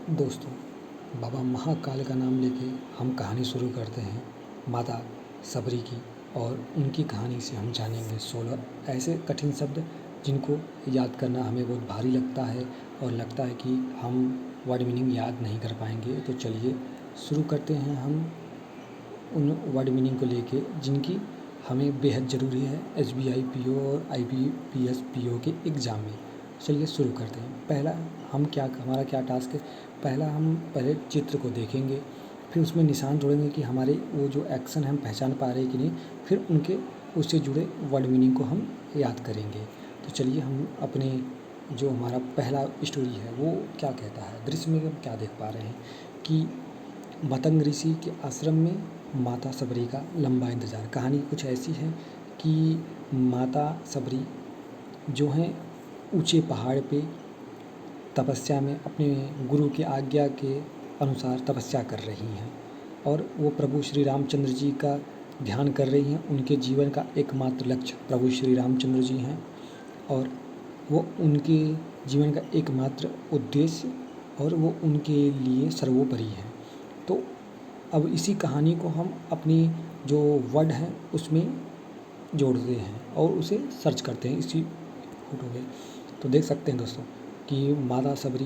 दोस्तों, बाबा महाकाल का नाम लेके हम कहानी शुरू करते हैं माता सबरी की। और उनकी कहानी से हम जानेंगे 16 ऐसे कठिन शब्द जिनको याद करना हमें बहुत भारी लगता है और लगता है कि हम वर्ड मीनिंग याद नहीं कर पाएंगे। तो चलिए शुरू करते हैं हम उन वर्ड मीनिंग को लेके जिनकी हमें बेहद ज़रूरी है SBI PO और IBPS PO के एग्ज़ाम में। चलिए शुरू करते हैं। पहला हमारा क्या टास्क है। पहला हम पहले चित्र को देखेंगे, फिर उसमें निशान जोड़ेंगे कि हमारे वो जो एक्शन हम पहचान पा रहे हैं कि नहीं, फिर उनके उससे जुड़े वर्ड मीनिंग को हम याद करेंगे। तो चलिए हम अपने जो हमारा पहला स्टोरी है वो क्या कहता है। दृश्य में हम क्या देख पा रहे हैं कि मतंग ऋषि के आश्रम में माता सबरी का लंबा इंतज़ार। कहानी कुछ ऐसी है कि माता सबरी जो हैं ऊंचे पहाड़ पे तपस्या में अपने गुरु की आज्ञा के अनुसार तपस्या कर रही हैं और वो प्रभु श्री रामचंद्र जी का ध्यान कर रही हैं। उनके जीवन का एकमात्र लक्ष्य प्रभु श्री रामचंद्र जी हैं और वो उनके जीवन का एकमात्र उद्देश्य और वो उनके लिए सर्वोपरि है। तो अब इसी कहानी को हम अपनी जो वर्ड है उसमें जोड़ते हैं और उसे सर्च करते हैं इसी फोटो में। तो देख सकते हैं दोस्तों कि माता सबरी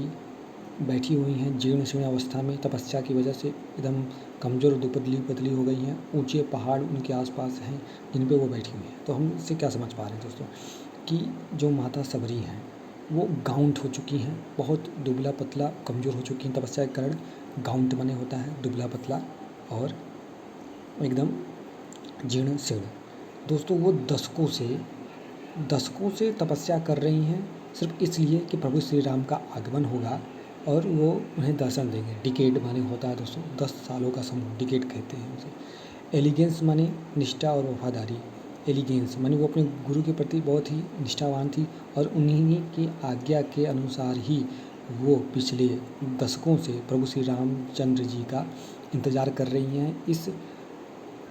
बैठी हुई हैं जीर्ण शीर्ण अवस्था में, तपस्या की वजह से एकदम कमज़ोर दुबली पतली हो गई हैं। ऊंचे पहाड़ उनके आसपास हैं जिन पे वो बैठी हुई हैं। तो हम इससे क्या समझ पा रहे हैं दोस्तों कि जो माता सबरी हैं वो गाउंट हो चुकी हैं, बहुत दुबला पतला कमज़ोर हो चुकी हैं। तपस्या के कारण गाउंट बने होता है, दुबला पतला और एकदम जीर्ण शीर्ण। दोस्तों वो दशकों से तपस्या कर रही हैं सिर्फ इसलिए कि प्रभु श्री राम का आगमन होगा और वो उन्हें दर्शन देंगे। डिकेड माने होता है दोस्तों 10 सालों का समूह, डिकेड कहते हैं उसे। एलिगेंस माने निष्ठा और वफादारी। एलिगेंस माने वो अपने गुरु के प्रति बहुत ही निष्ठावान थी और उन्हीं की आज्ञा के अनुसार ही वो पिछले दशकों से प्रभु श्री रामचंद्र जी का इंतज़ार कर रही हैं इस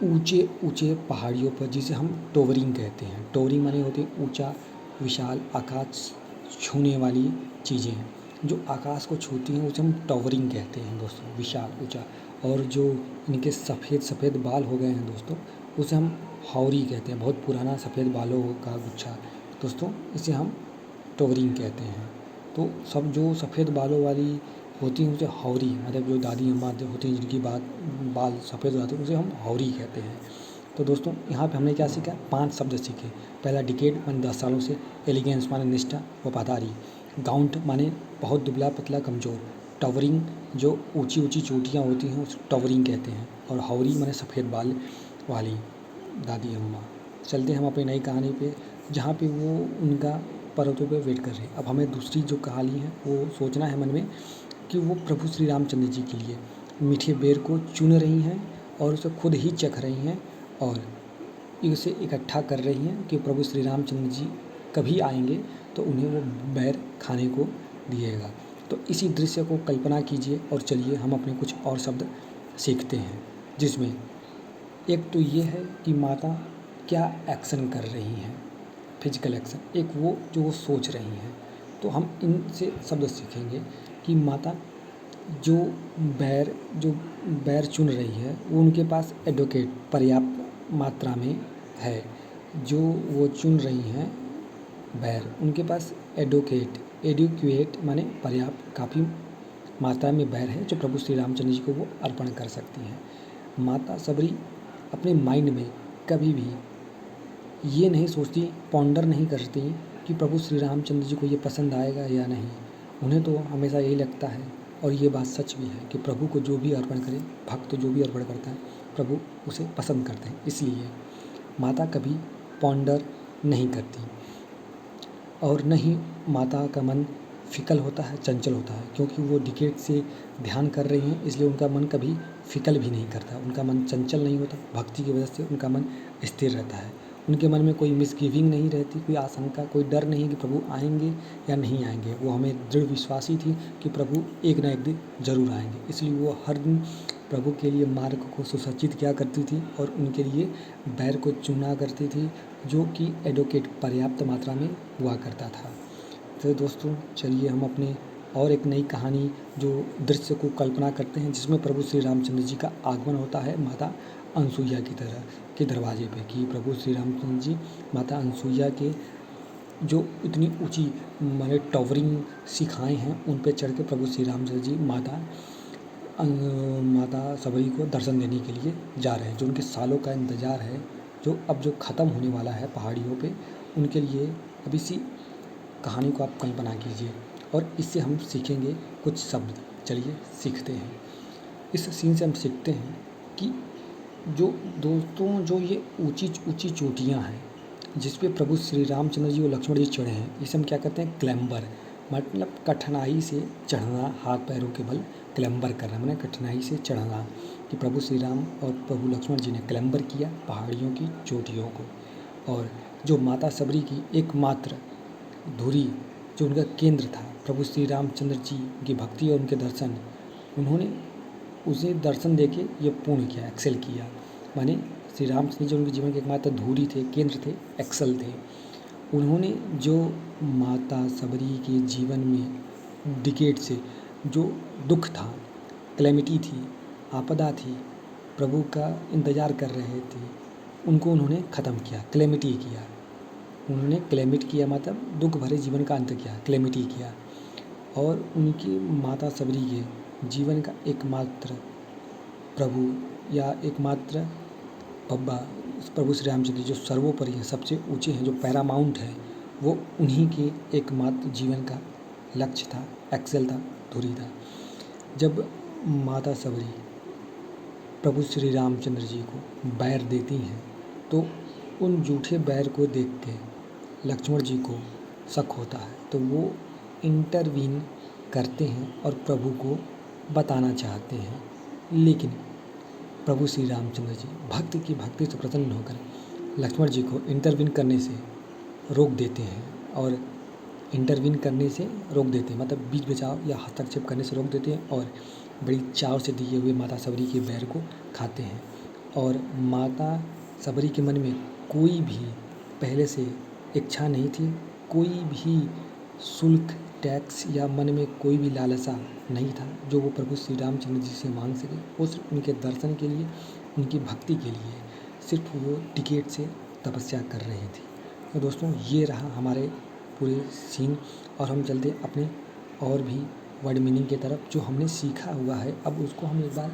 ऊंचे ऊंचे पहाड़ियों पर, जिसे हम टोवरिंग कहते हैं। टोवरिंग माने होती है ऊंचा, विशाल, आकाश छूने वाली चीज़ें। जो आकाश को छूती हैं उसे हम टॉवरिंग कहते हैं दोस्तों, विशाल, ऊंचा। और जो इनके सफ़ेद सफ़ेद बाल हो गए हैं दोस्तों उसे हम हावरी कहते हैं। बहुत पुराना सफ़ेद बालों का गुच्छा दोस्तों, इसे हम टोवरिंग कहते हैं। तो सब जो सफ़ेद बालों वाली होती हैं उसे हावरी, मतलब जो दादी अम्मा होती हैं जिनकी बाल सफ़ेद हो जाते हैं उसे हम हावरी कहते हैं। तो दोस्तों यहाँ पे हमने क्या सीखा, 5 शब्द सीखे। पहला डिकेड माने 10 सालों से, एलिगेंस माने निष्ठा वफादारी, गाउंट माने बहुत दुबला पतला कमज़ोर, टॉवरिंग जो ऊंची ऊंची चोटियाँ होती हैं उसे टॉवरिंग कहते हैं, और हावरी माने सफ़ेद बाल वाली दादी अम्मा। चलते हैं हम अपनी नई कहानी पे जहाँ पे वो उनका पर्वतों पे वेट कर रहे हैं। अब हमें दूसरी जो कहानी है वो सोचना है मन में कि वो प्रभु श्री रामचंद्र जी के लिए मीठे बेर को चुन रही हैं और उसे खुद ही चख रही हैं और इसे इकट्ठा कर रही हैं कि प्रभु श्री रामचंद्र जी कभी आएंगे तो उन्हें वो बेर खाने को दिएगा। तो इसी दृश्य को कल्पना कीजिए और चलिए हम अपने कुछ और शब्द सीखते हैं, जिसमें एक तो ये है कि माता क्या एक्शन कर रही हैं, फिजिकल एक्शन। एक वो जो वो सोच रही हैं। तो हम इनसे शब्द सीखेंगे कि माता जो जो बैर चुन रही है वो उनके पास एडवोकेट पर्याप्त मात्रा में है। जो वो चुन रही हैं बैर, उनके पास एडुकेट माने पर्याप्त, काफ़ी मात्रा में बैर है जो प्रभु श्री रामचंद्र जी को वो अर्पण कर सकती हैं। माता सबरी अपने माइंड में कभी भी ये नहीं सोचती, पॉन्डर नहीं करती कि प्रभु श्री रामचंद्र जी को ये पसंद आएगा या नहीं। उन्हें तो हमेशा यही लगता है, और ये बात सच भी है, कि प्रभु को जो भी अर्पण करे, भक्त जो भी अर्पण करता है प्रभु उसे पसंद करते हैं। इसलिए माता कभी पॉन्डर नहीं करती और न ही माता का मन फिकल होता है, चंचल होता है, क्योंकि वो डिकेड से ध्यान कर रही हैं। इसलिए उनका मन कभी फिकल भी नहीं करता, उनका मन चंचल नहीं होता। भक्ति की वजह से उनका मन स्थिर रहता है। उनके मन में कोई मिसगिविंग नहीं रहती, कोई आशंका, कोई डर नहीं कि प्रभु आएंगे या नहीं आएंगे। वो हमें दृढ़ विश्वासी थी कि प्रभु एक ना एक दिन ज़रूर आएंगे। इसलिए वो हर दिन प्रभु के लिए मार्ग को सुसज्जित किया करती थी और उनके लिए बैर को चुना करती थी, जो कि एडवोकेट पर्याप्त मात्रा में हुआ करता था। तो दोस्तों चलिए हम अपने और एक नई कहानी जो दृश्य को कल्पना करते हैं जिसमें प्रभु श्री रामचंद्र जी का आगमन होता है माता अनसुईया की तरह के दरवाजे पे कि प्रभु श्री रामचंद्र जी माता अनसुईया के जो इतनी ऊंची माने टॉवरिंग शिखाएं हैं उन पे चढ़ के प्रभु श्री रामचंद्र जी माता सबरी को दर्शन देने के लिए जा रहे हैं। जो उनके सालों का इंतज़ार है जो ख़त्म होने वाला है पहाड़ियों पे, उनके लिए अब इसी कहानी को आप कल्पना कीजिए और इससे हम सीखेंगे कुछ शब्द। चलिए सीखते हैं। इस सीन से हम सीखते हैं कि जो दोस्तों जो ये ऊंची ऊंची चोटियाँ हैं जिस पे प्रभु श्री रामचंद्र जी और लक्ष्मण जी चढ़े हैं, इसे हम क्या कहते हैं, क्लैम्बर। मतलब कठिनाई से चढ़ना, हाथ पैरों के बल क्लैम्बर करना, मतलब कठिनाई से चढ़ना। कि प्रभु श्री राम और प्रभु लक्ष्मण जी ने क्लैम्बर किया पहाड़ियों की चोटियों को। और जो माता सबरी की एकमात्र धुरी जो उनका केंद्र था, प्रभु श्री रामचंद्र जी की भक्ति और उनके दर्शन, उन्होंने उसे दर्शन देके ये पूर्ण किया, एक्सेल किया। माने श्री रामचंद्र जी उनके जीवन के एकमात्र धुरी थे, केंद्र थे, एक्सेल थे। उन्होंने जो माता सबरी के जीवन में डिकेड से जो दुख था, क्लैमिटी थी, आपदा थी, प्रभु का इंतज़ार कर रहे थे, उनको उन्होंने ख़त्म किया, क्लैमिटी किया। उन्होंने क्लैमिट किया मतलब दुख भरे जीवन का अंत किया, क्लैमिटी किया। और उनकी माता सबरी के जीवन का एकमात्र प्रभु या एकमात्र बब्बा प्रभु श्री रामचंद्र जो सर्वोपरि हैं, सबसे ऊंचे हैं, जो पैरामाउंट है, वो उन्हीं के एकमात्र जीवन का लक्ष्य था, एक्सेल था, धुरी था। जब माता सबरी प्रभु श्री रामचंद्र जी को बैर देती हैं तो उन झूठे बैर को देख के लक्ष्मण जी को शक होता है, तो वो इंटरवीन करते हैं और प्रभु को बताना चाहते हैं। लेकिन प्रभु श्री रामचंद्र जी भक्ति से प्रसन्न होकर लक्ष्मण जी को इंटरवीन करने से रोक देते हैं और इंटरवीन करने से रोक देते हैं, मतलब बीच बचाव या हस्तक्षेप करने से रोक देते हैं और बड़ी चाव से दिए हुए माता सबरी के बैर को खाते हैं। और माता सबरी के मन में कोई भी पहले से इच्छा नहीं थी, कोई भी शुल्क, टैक्स या मन में कोई भी लालसा नहीं था जो वो प्रभु श्री रामचंद्र जी से मांग सके। वो सिर्फ उनके दर्शन के लिए, उनकी भक्ति के लिए सिर्फ वो टिकट से तपस्या कर रहे थे। तो दोस्तों ये रहा हमारे पूरे सीन और हम चलते अपने और भी वर्ड मीनिंग की तरफ जो हमने सीखा हुआ है। अब उसको हम एक बार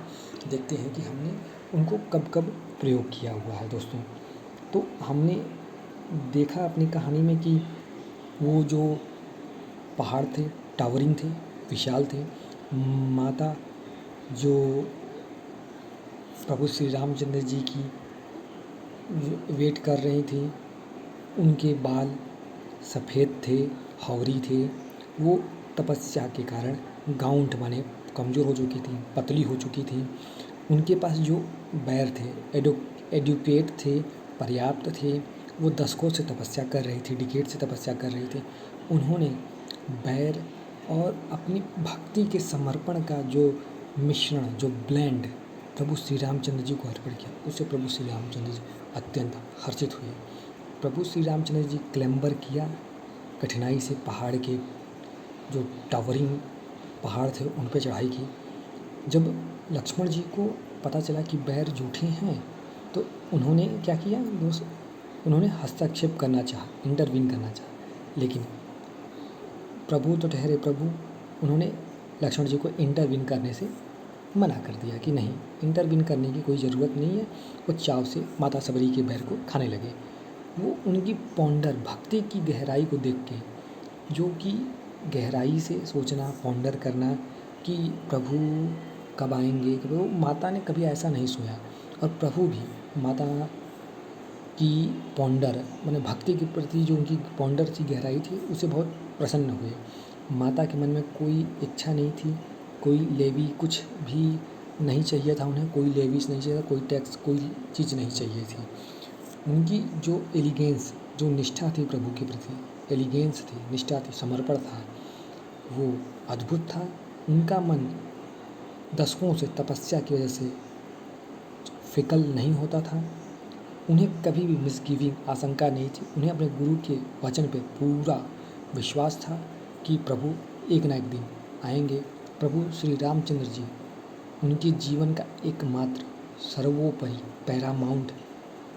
देखते हैं कि हमने उनको कब कब प्रयोग किया हुआ है। दोस्तों तो हमने देखा अपनी कहानी में कि वो जो पहाड़ थे, टावरिंग थे, विशाल थे। माता जो प्रभु श्री रामचंद्र जी की वेट कर रही थी, उनके बाल सफ़ेद थे, हौरी थे। वो तपस्या के कारण गाउंट माने कमज़ोर हो चुकी थी, पतली हो चुकी थी। उनके पास जो बैर थे, एडुकेट थे, पर्याप्त थे। वो दशकों से तपस्या कर रही थी, डिकेड से तपस्या कर रही थी। उन्होंने बैर और अपनी भक्ति के समर्पण का जो मिश्रण, जो ब्लेंड प्रभु श्री रामचंद्र जी को अर्पण किया, उससे प्रभु श्री रामचंद्र जी अत्यंत हर्षित हुए। प्रभु श्री रामचंद्र जी क्लैम्बर किया, कठिनाई से पहाड़ के जो टावरिंग पहाड़ थे उन पर चढ़ाई की। जब लक्ष्मण जी को पता चला कि बैर झूठे हैं तो उन्होंने क्या किया दोस्त, उन्होंने हस्तक्षेप करना चाहा, इंटरवीन करना चाहा। लेकिन प्रभु तो ठहरे प्रभु, उन्होंने लक्ष्मण जी को इंटरवीन करने से मना कर दिया कि नहीं, इंटरवीन करने की कोई ज़रूरत नहीं है। वो चाव से माता सबरी के बैर को खाने लगे। वो उनकी पॉन्डर भक्ति की गहराई को देख के, जो कि गहराई से सोचना, पॉन्डर करना कि प्रभु कब आएंगे, वो माता ने कभी ऐसा नहीं सोया। और प्रभु भी माता की पॉन्डर माने भक्ति के प्रति जो उनकी पॉन्डर सी गहराई थी उसे बहुत प्रसन्न हुए। माता के मन में कोई इच्छा नहीं थी, कोई लेवी कुछ भी नहीं चाहिए था उन्हें, कोई लेवीस नहीं चाहिए था, कोई टैक्स, कोई चीज़ नहीं चाहिए थी। उनकी जो एलिगेंस, जो निष्ठा थी प्रभु के प्रति, एलिगेंस थी, निष्ठा थी, समर्पण था, वो अद्भुत था। उनका मन दशकों से तपस्या की वजह से फिकल नहीं होता था। उन्हें कभी भी मिसगिविंग, आशंका नहीं थी। उन्हें अपने गुरु के वचन पे पूरा विश्वास था कि प्रभु एक ना एक दिन आएंगे प्रभु श्री रामचंद्र जी उनके जीवन का एकमात्र सर्वोपरि पैरामाउंट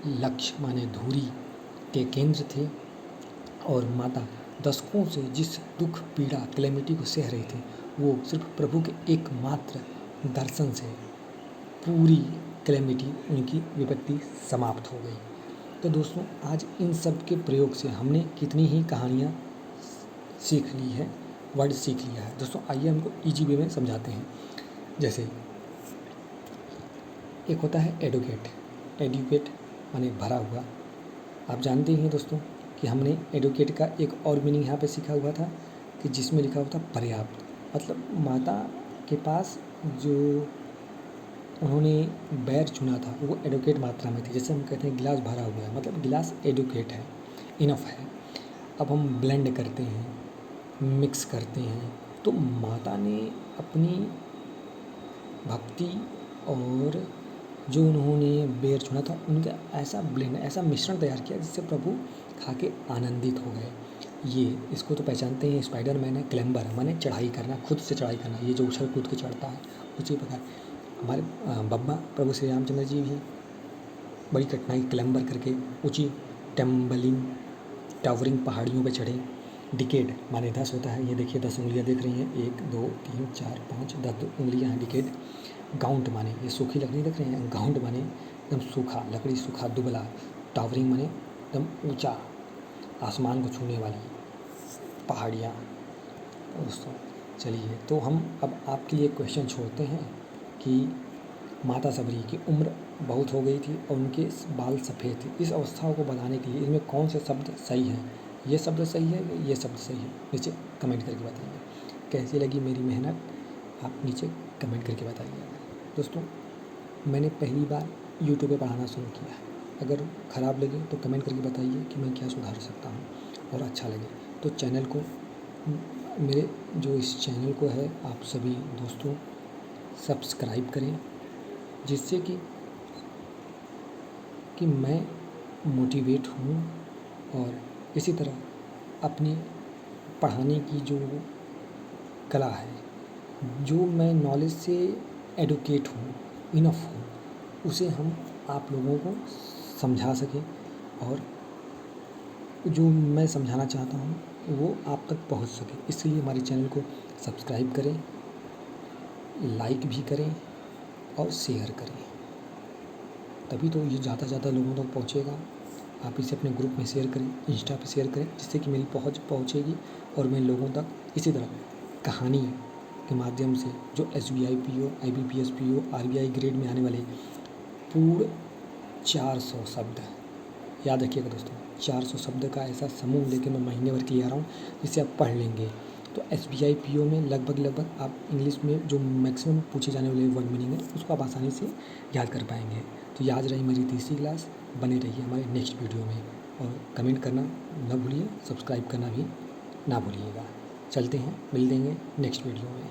लक्ष्य माने धुरी के केंद्र थे और माता दशकों से जिस दुख पीड़ा कैलेमिटी को सह रहे थे वो सिर्फ प्रभु के एकमात्र दर्शन से पूरी कैलेमिटी उनकी विपत्ति समाप्त हो गई। तो दोस्तों आज इन सब के प्रयोग से हमने कितनी ही कहानियाँ सीख ली है, वर्ड सीख लिया है। दोस्तों आइए हमको इजी वे में समझाते हैं। जैसे एक होता है एडुकेट माने भरा हुआ। आप जानते हैं दोस्तों कि हमने एडुकेट का एक और मीनिंग यहाँ पे सीखा हुआ था कि जिसमें लिखा हुआ था पर्याप्त, मतलब माता के पास जो उन्होंने बैर चुना था वो एडुकेट मात्रा में थी। जैसे हम कहते हैं गिलास भरा हुआ है, मतलब गिलास एडुकेट है, इनफ है। अब हम ब्लेंड करते हैं, मिक्स करते हैं, तो माता ने अपनी भक्ति और जो उन्होंने बेर चुना था उनका ऐसा ब्लेंड, ऐसा मिश्रण तैयार किया जिससे प्रभु खा के आनंदित हो गए। ये इसको तो पहचानते हैं, स्पाइडरमैन है, क्लाइंबर माने चढ़ाई करना, खुद से चढ़ाई करना, ये जो उछल कूद के चढ़ता है उसी प्रकार हमारे बब्बा प्रभु श्री रामचंद्र जी भी बड़ी कठिनाई क्लाइंबर करके ऊँची टम्बलिंग टावरिंग पहाड़ियों पर चढ़े। डिकेड माने 10 होता है, ये देखिए 10 उंगलियाँ देख रही हैं, 1 2 3 4 5 10 उंगलियाँ हैं डिकेड। गाउंट माने ये सूखी लकड़ी देख रहे हैं, गाउंट माने एकदम सूखा लकड़ी, सूखा दुबला। टावरिंग माने एकदम ऊंचा, आसमान को छूने वाली पहाड़ियाँ। दोस्तों चलिए तो हम अब आपके लिए क्वेश्चन छोड़ते हैं कि माता सबरी की उम्र बहुत हो गई थी और उनके बाल सफ़ेद थे। इस अवस्था को बताने के लिए इनमें कौन से शब्द सही हैं? ये शब्द सही है, ये शब्द सही है? नीचे कमेंट करके बताइए। कैसी लगी मेरी मेहनत आप नीचे कमेंट करके बताइएगा। दोस्तों मैंने पहली बार यूट्यूब पे पढ़ाना शुरू किया है, अगर ख़राब लगे तो कमेंट करके बताइए कि मैं क्या सुधार सकता हूँ, और अच्छा लगे तो चैनल को, मेरे जो इस चैनल को है आप सभी दोस्तों सब्सक्राइब करें, जिससे कि मैं मोटिवेट हूँ और इसी तरह अपनी पढ़ाने की जो कला है, जो मैं नॉलेज से एडुकेट हूँ, इनफ हूँ, उसे हम आप लोगों को समझा सकें और जो मैं समझाना चाहता हूँ वो आप तक पहुँच सके। इसलिए हमारे चैनल को सब्सक्राइब करें, लाइक भी करें और शेयर करें, तभी तो ये ज़्यादा से ज़्यादा लोगों तक पहुँचेगा। आप इसे अपने ग्रुप में शेयर करें, इंस्टा पे शेयर करें, जिससे कि मेरी पहुँच पहुँचेगी और मैं लोगों तक इसी तरह कहानी के माध्यम से जो SBI PO, IBPS PO, RBI grade में आने वाले पूर्ण 400 शब्द, याद रखिएगा दोस्तों, 400 शब्द का ऐसा समूह लेके मैं महीने भर के लिए आ रहा हूँ जिससे आप पढ़ लेंगे। तो SBI PO में लगभग आप इंग्लिश में जो मैक्सिमम पूछे जाने वाले वर्ड मीनिंग है उसको आप आसानी से याद कर पाएंगे। तो याद रही मेरी तीसरी क्लास, बने रहिए हमारे नेक्स्ट वीडियो में और कमेंट करना ना भूलिए, सब्सक्राइब करना भी ना भूलिएगा। चलते हैं, मिल देंगे नेक्स्ट वीडियो में।